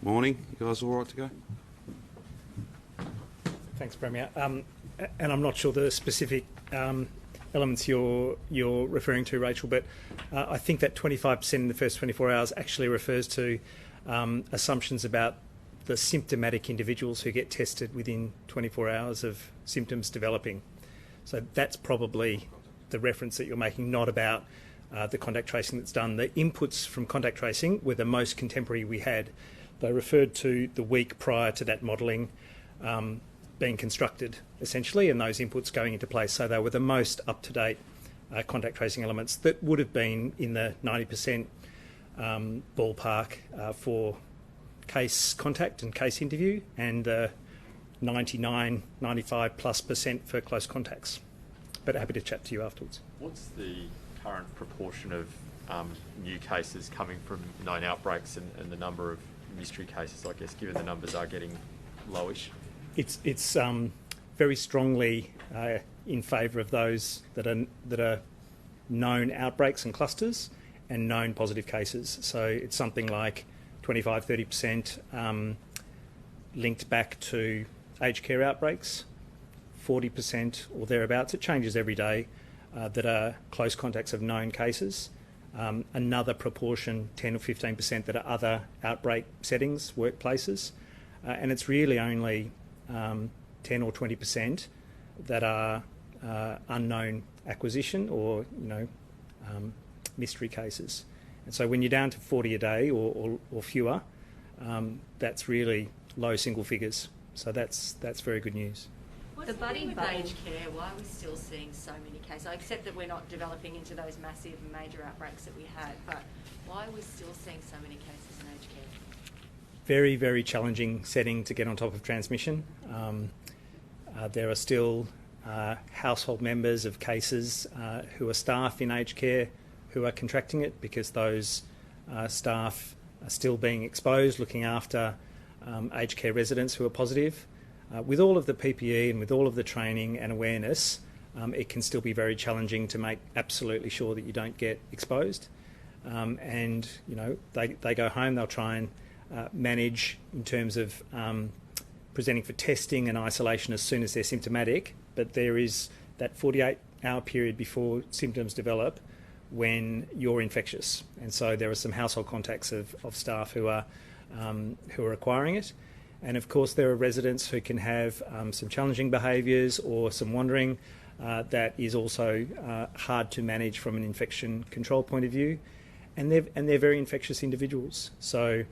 Morning. You guys all right to go? Thanks, Premier. And I'm not sure the specific elements you're referring to, Rachel, but I think that 25% in the first 24 hours actually refers to assumptions about the symptomatic individuals who get tested within 24 hours of symptoms developing. So that's probably the reference that you're making, not about the contact tracing that's done. The inputs from contact tracing were the most contemporary we had. They referred to the week prior to that modelling being constructed, essentially, and those inputs going into place. So they were the most up-to-date contact tracing elements that would have been in the 90% ballpark for case contact and case interview, and 99, 95+% for close contacts. But happy to chat to you afterwards. What's the current proportion of new cases coming from known outbreaks and the number of mystery cases, I guess, given the numbers are getting lowish? It's very strongly in favour of those that are known outbreaks and clusters and known positive cases. So it's something like 25-30% linked back to aged care outbreaks, 40% or thereabouts, it changes every day, that are close contacts of known cases. Another proportion, 10 or 15%, that are other outbreak settings, workplaces. And it's really only 10 or 20% that are unknown acquisition or, mystery cases. And so when you're down to 40 a day or fewer, that's really low single figures. So that's very good news. The buddy with aged care, why are we still seeing so many cases? I accept that we're not developing into those massive major outbreaks that we had, but why are we still seeing so many cases in aged care? Very, very challenging setting to get on top of transmission. There are still household members of cases who are staff in aged care who are contracting it because those staff are still being exposed, looking after aged care residents who are positive. With all of the PPE and with all of the training and awareness, it can still be very challenging to make absolutely sure that you don't get exposed. And, they go home, they'll try and manage in terms of presenting for testing and isolation as soon as they're symptomatic, but there is that 48-hour period before symptoms develop when you're infectious. And so there are some household contacts of staff who are acquiring it. And of course there are residents who can have some challenging behaviours or some wandering that is also hard to manage from an infection control point of view. And they're very infectious individuals. So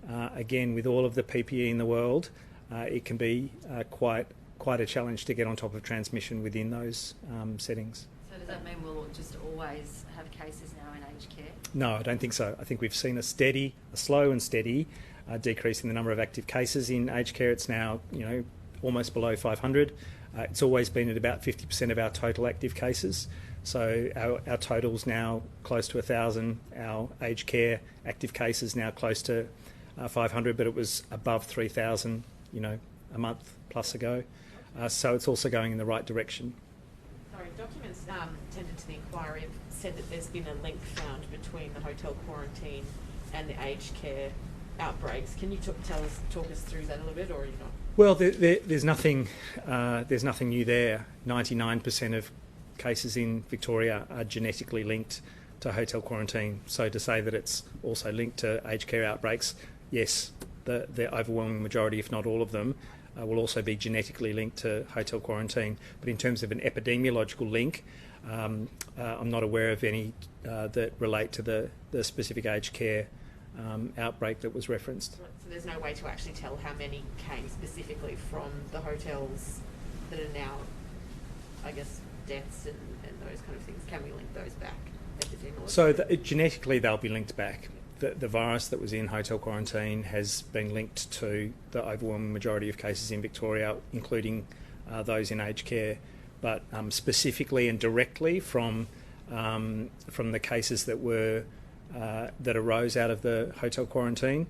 again, with all of the PPE in the world, it can be quite a challenge to get on top of transmission within those settings. So does that mean we'll just always have cases now in aged care? No, I don't think so. I think we've seen a slow and steady decrease in the number of active cases in aged care. It's now, almost below 500. It's always been at about 50% of our total active cases. So our total's now close to 1,000. Our aged care active cases now close to 500, but it was above 3,000, a month plus ago. So it's also going in the right direction. Sorry, documents tended to the inquiry have said that there's been a link found between the hotel quarantine and the aged care outbreaks. Can you talk us through that a little bit, or are you not? Well, there's nothing new there. 99% of cases in Victoria are genetically linked to hotel quarantine. So to say that it's also linked to aged care outbreaks, yes, the overwhelming majority, if not all of them, will also be genetically linked to hotel quarantine. But in terms of an epidemiological link, I'm not aware of any that relate to the specific aged care outbreak that was referenced. So there's no way to actually tell how many came specifically from the hotels that are now, I guess, deaths and those kind of things. Can we link those back epidemiologically? So genetically they'll be linked back. The virus that was in hotel quarantine has been linked to the overwhelming majority of cases in Victoria, including those in aged care. But specifically and directly from the cases that were that arose out of the hotel quarantine,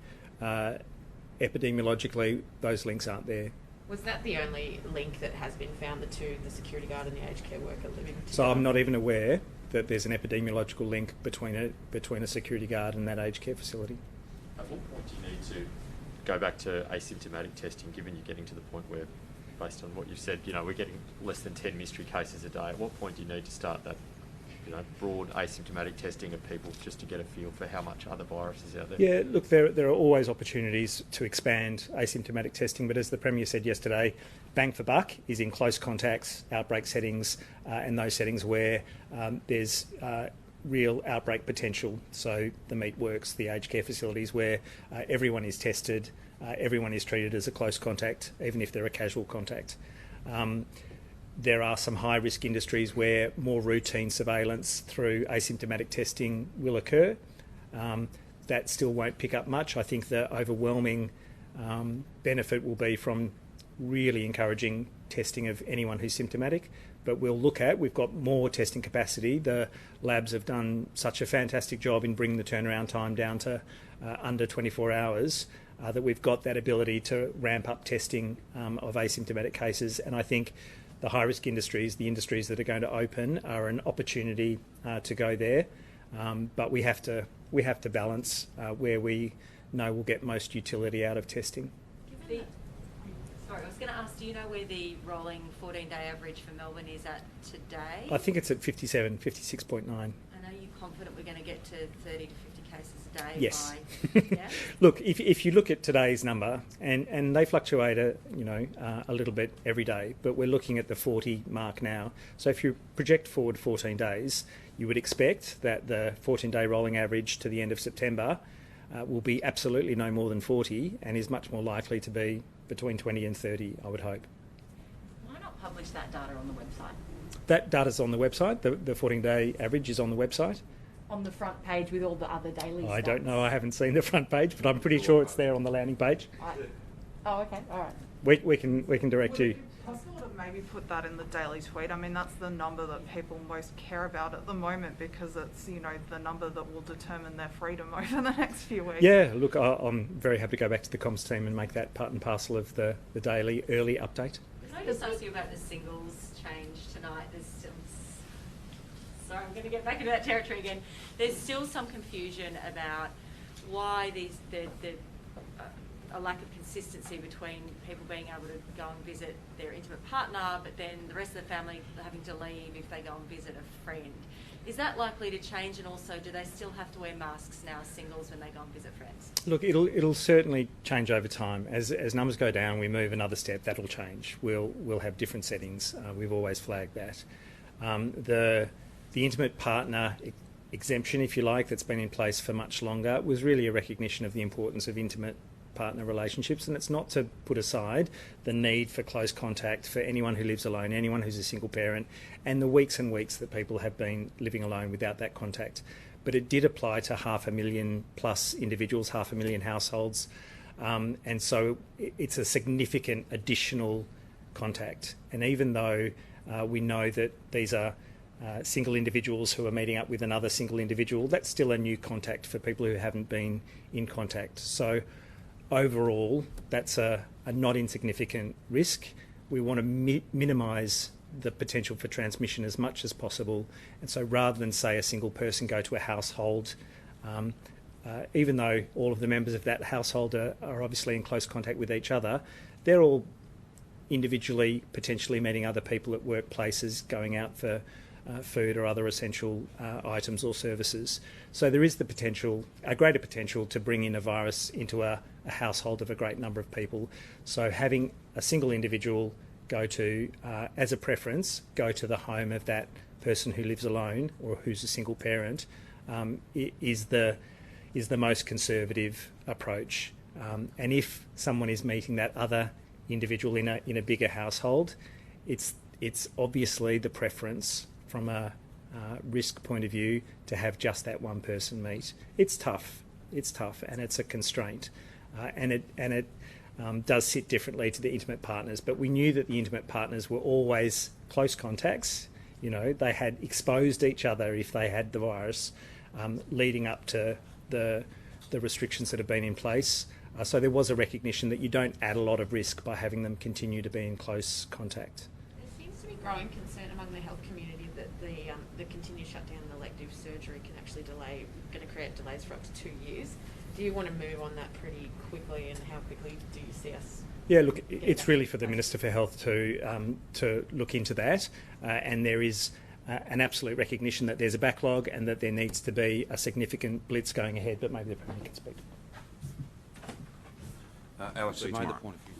epidemiologically those links aren't there. Was that the only link that has been found, the security guard and the aged care worker living together? So I'm not even aware that there's an epidemiological link between a security guard and that aged care facility. At what point do you need to go back to asymptomatic testing, given you're getting to the point where, based on what you've said, we're getting less than 10 mystery cases a day. At what point do you need to start that, broad asymptomatic testing of people just to get a feel for how much other virus is out there? Yeah, look, there are always opportunities to expand asymptomatic testing, but as the Premier said yesterday, bang for buck is in close contacts, outbreak settings, and those settings where there's real outbreak potential. So the meat works, the aged care facilities where everyone is tested, everyone is treated as a close contact, even if they're a casual contact. There are some high-risk industries where more routine surveillance through asymptomatic testing will occur. That still won't pick up much. I think the overwhelming benefit will be from really encouraging testing of anyone who's symptomatic. But we've got more testing capacity. The labs have done such a fantastic job in bringing the turnaround time down to under 24 hours that we've got that ability to ramp up testing of asymptomatic cases. And I think the high-risk industries, the industries that are going to open, are an opportunity to go there. But we have to balance where we know we'll get most utility out of testing. Sorry, I was going to ask, do you know where the rolling 14-day average for Melbourne is at today? I think it's at 57, 56.9. And are you confident we're going to get to 30 to 50 cases a day? Yes. Yeah? Look, if you look at today's number, and they fluctuate a little bit every day, but we're looking at the 40 mark now. So if you project forward 14 days, you would expect that the 14-day rolling average to the end of September will be absolutely no more than 40 and is much more likely to be between 20 and 30, I would hope. Why not publish that data on the website? That data's on the website. The 14-day average is on the website. On the front page with all the other daily I stats? don't know. I haven't seen the front page, but I'm pretty sure it's there on the landing page. Oh, okay. All right. We can direct you. Would it be possible to maybe put that in the daily tweet? I mean, that's the number that people most care about at the moment because it's, the number that will determine their freedom over the next few weeks. Yeah, look, I'm very happy to go back to the comms team and make that part and parcel of the daily early update. Can I just ask you about the singles change tonight? There's still... Sorry, I'm going to get back into that territory again. There's still some confusion about why a lack of consistency between people being able to go and visit their intimate partner, but then the rest of the family having to leave if they go and visit a friend. Is that likely to change, and also do they still have to wear masks now, singles, when they go and visit friends? Look, it'll certainly change over time. As numbers go down, we move another step, that'll change. We'll have different settings. We've always flagged that. The intimate partner exemption, if you like, that's been in place for much longer was really a recognition of the importance of intimate partner relationships, and it's not to put aside the need for close contact for anyone who lives alone, anyone who's a single parent, and the weeks and weeks that people have been living alone without that contact. But it did apply to 500,000 plus individuals, 500,000 households, and so it's a significant additional contact. And even though we know that these are single individuals who are meeting up with another single individual, that's still a new contact for people who haven't been in contact. So overall, that's a not insignificant risk. We want to minimise the potential for transmission as much as possible. And so rather than say a single person go to a household, even though all of the members of that household are obviously in close contact with each other, they're all individually potentially meeting other people at workplaces, going out for food or other essential items or services. So there is the potential, a greater potential, to bring in a virus into a household of a great number of people. So having a single individual go to, as a preference, go to the home of that person who lives alone or who's a single parent is the most conservative approach. And if someone is meeting that other individual in a bigger household, it's obviously the preference from a risk point of view to have just that one person meet. It's tough, and it's a constraint, and it does sit differently to the intimate partners. But we knew that the intimate partners were always close contacts. They had exposed each other if they had the virus, leading up to the restrictions that have been in place. So there was a recognition that you don't add a lot of risk by having them continue to be in close contact. There seems to be growing concern among the health community that the continued shutdown in elective surgery can actually going to create delays for up to 2 years. Do you want to move on that pretty quickly, and how quickly do you see us? Yeah, look, it's really for the Minister for Health to look into that, and there is an absolute recognition that there's a backlog and that there needs to be a significant blitz going ahead, but maybe the Premier can speak. Alex, See you you made the tomorrow. point of view.